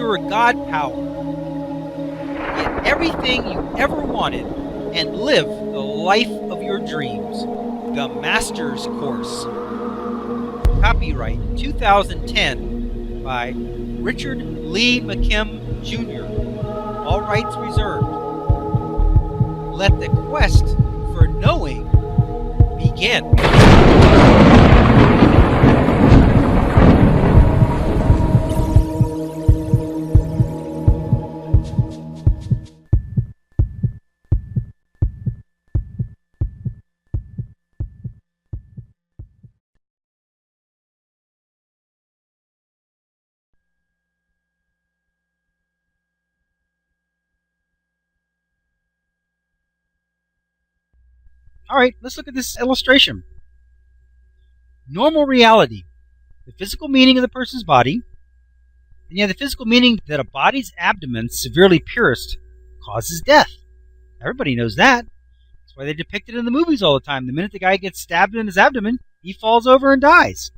your God power. Get everything you ever wanted and live the life of your dreams. The Master's Course. Copyright 2010 by Richard Lee McKim Jr. All rights reserved. Let the quest for knowing begin. All right, let's look at this illustration. Normal reality, the physical meaning of the person's body, and you have the physical meaning that a body's abdomen severely pierced causes death. Everybody knows that. That's why they depict it in the movies all the time. The minute the guy gets stabbed in his abdomen, he falls over and dies.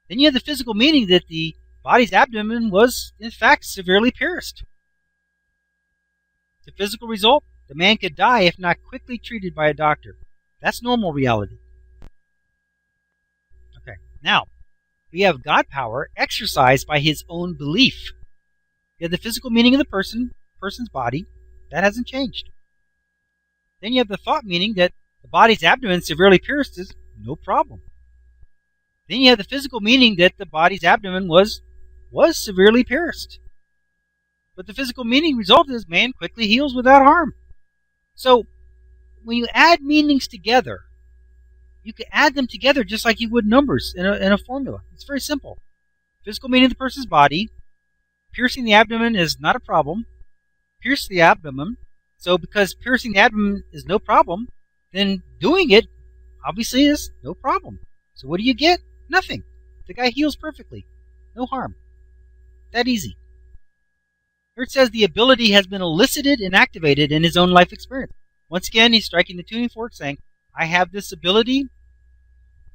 Then you have the physical meaning that the body's abdomen was, in fact, severely pierced. The physical result, the man could die if not quickly treated by a doctor. That's normal reality. Okay, now, we have God power exercised by his own belief. You have the physical meaning of the person's body. That hasn't changed. Then you have the thought meaning that the body's abdomen severely pierced is no problem. Then you have the physical meaning that the body's abdomen was severely pierced. But the physical meaning result is man quickly heals without harm. So, when you add meanings together, you can add them together just like you would numbers in a formula. It's very simple. Physical meaning of the person's body, piercing the abdomen is not a problem. Pierce the abdomen. So because piercing the abdomen is no problem, then doing it obviously is no problem. So what do you get? Nothing. The guy heals perfectly. No harm. That easy. Here it says the ability has been elicited and activated in his own life experience. Once again, he's striking the tuning fork saying, I have this ability.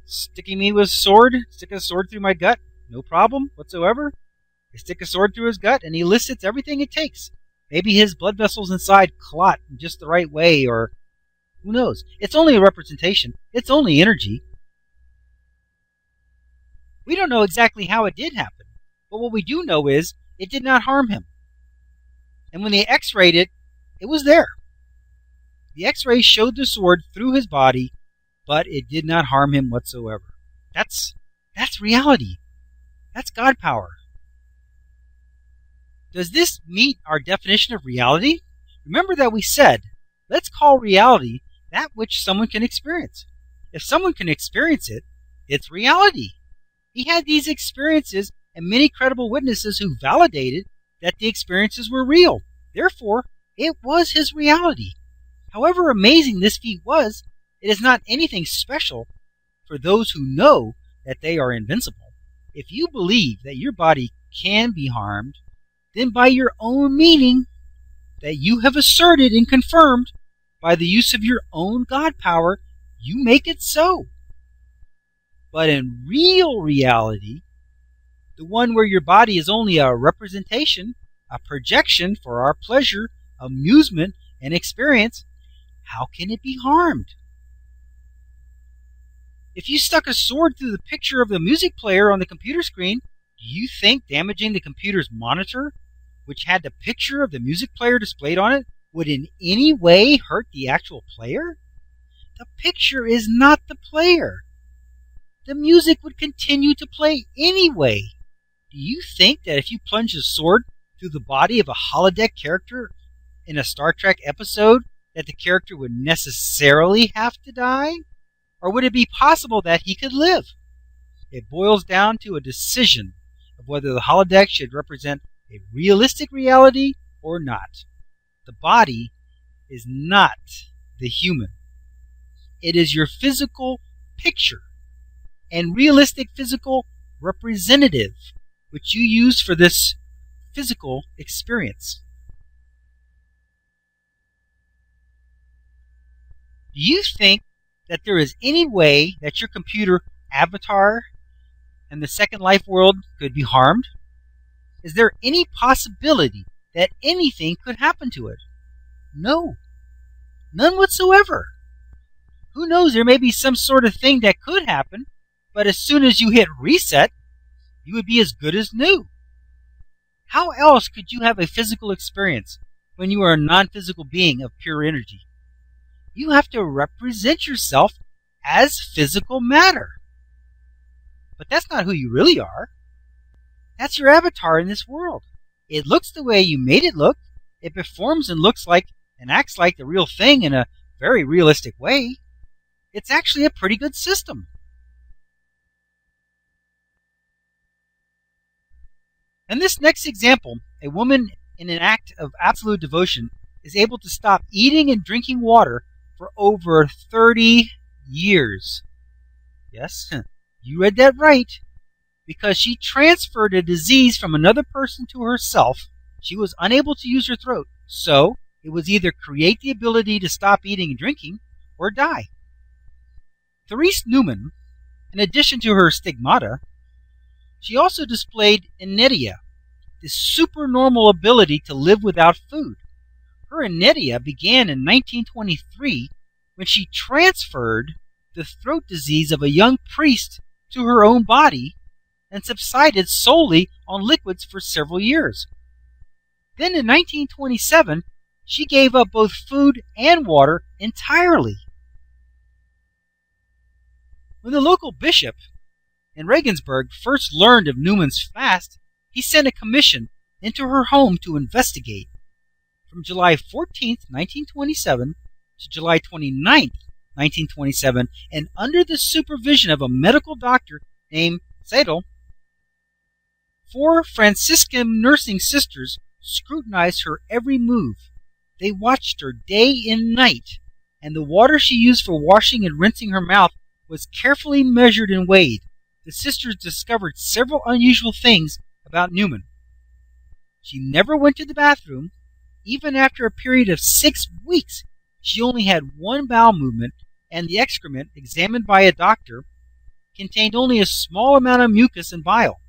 Sticking me with a sword, stick a sword through my gut, no problem whatsoever. I stick a sword through his gut and he elicits everything it takes. Maybe his blood vessels inside clot in just the right way, or who knows. It's only a representation. It's only energy. We don't know exactly how it did happen, but what we do know is it did not harm him. And when they x-rayed it, it was there. The x-ray showed the sword through his body, but it did not harm him whatsoever. That's reality. That's God power. Does this meet our definition of reality? Remember that we said, let's call reality that which someone can experience. If someone can experience it, it's reality. He had these experiences and many credible witnesses who validated that the experiences were real. Therefore, it was his reality. However amazing this feat was, it is not anything special for those who know that they are invincible. If you believe that your body can be harmed, then by your own meaning that you have asserted and confirmed by the use of your own God power, you make it so. But in real reality, the one where your body is only a representation, a projection for our pleasure, amusement, and experience, how can it be harmed? If you stuck a sword through the picture of the music player on the computer screen, do you think damaging the computer's monitor, which had the picture of the music player displayed on it, would in any way hurt the actual player? The picture is not the player. The music would continue to play anyway. Do you think that if you plunge a sword through the body of a holodeck character in a Star Trek episode, that the character would necessarily have to die? Or would it be possible that he could live? It boils down to a decision of whether the holodeck should represent a realistic reality or not. The body is not the human. It is your physical picture and realistic physical representative, which you use for this physical experience. Do you think that there is any way that your computer avatar and the Second Life world could be harmed? Is there any possibility that anything could happen to it? No, none whatsoever. Who knows, there may be some sort of thing that could happen, but as soon as you hit reset, you would be as good as new. How else could you have a physical experience when you are a non-physical being of pure energy? You have to represent yourself as physical matter. But that's not who you really are. That's your avatar in this world. It looks the way you made it look. It performs and looks like and acts like the real thing in a very realistic way. It's actually a pretty good system. In this next example, a woman in an act of absolute devotion is able to stop eating and drinking water for over 30 years. Yes, you read that right. Because she transferred a disease from another person to herself, she was unable to use her throat. So, it was either create the ability to stop eating and drinking, or die. Therese Newman, in addition to her stigmata, she also displayed inertia, the supernormal ability to live without food. Her inertia began in 1923 when she transferred the throat disease of a young priest to her own body and subsided solely on liquids for several years. Then in 1927, she gave up both food and water entirely. When the local bishop in Regensburg first learned of Newman's fast, he sent a commission into her home to investigate. From July 14, 1927 to July 29, 1927, and under the supervision of a medical doctor named Seidel, 4 Franciscan nursing sisters scrutinized her every move. They watched her day and night, and the water she used for washing and rinsing her mouth was carefully measured and weighed. The sisters discovered several unusual things about Newman. She never went to the bathroom. Even after a period of 6 weeks, she only had one bowel movement, and the excrement, examined by a doctor, contained only a small amount of mucus and bile.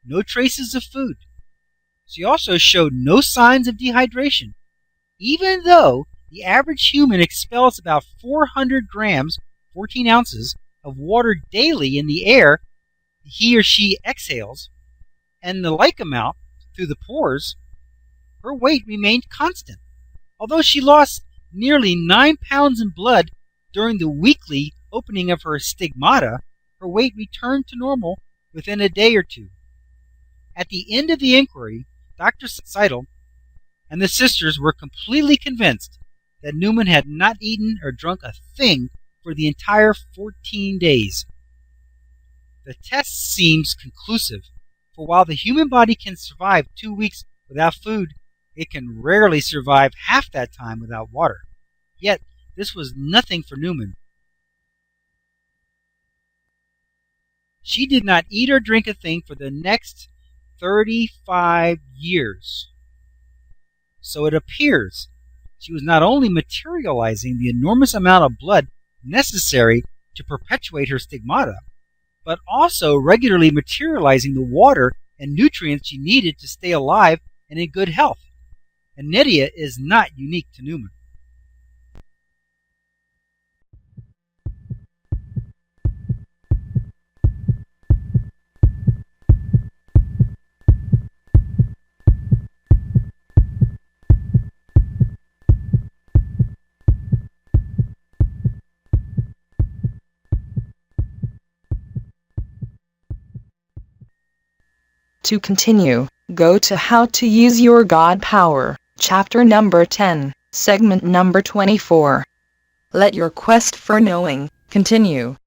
No traces of food. She also showed no signs of dehydration, even though the average human expels about 400 grams, 14 ounces, of water daily in the air he or she exhales, and the like amount through the pores. Her weight remained constant. Although she lost nearly 9 pounds in blood during the weekly opening of her stigmata, her weight returned to normal within a day or two. At the end of the inquiry, Dr. Seidel and the sisters were completely convinced that Newman had not eaten or drunk a thing for the entire 14 days. The test seems conclusive, for while the human body can survive 2 weeks without food, it can rarely survive half that time without water. Yet, this was nothing for Newman. She did not eat or drink a thing for the next 35 years. So it appears she was not only materializing the enormous amount of blood necessary to perpetuate her stigmata, but also regularly materializing the water and nutrients she needed to stay alive and in good health. And Nydia is not unique to Newman. To continue, go to How to Use Your God Power, chapter number 10, segment number 24. Let your quest for knowing continue.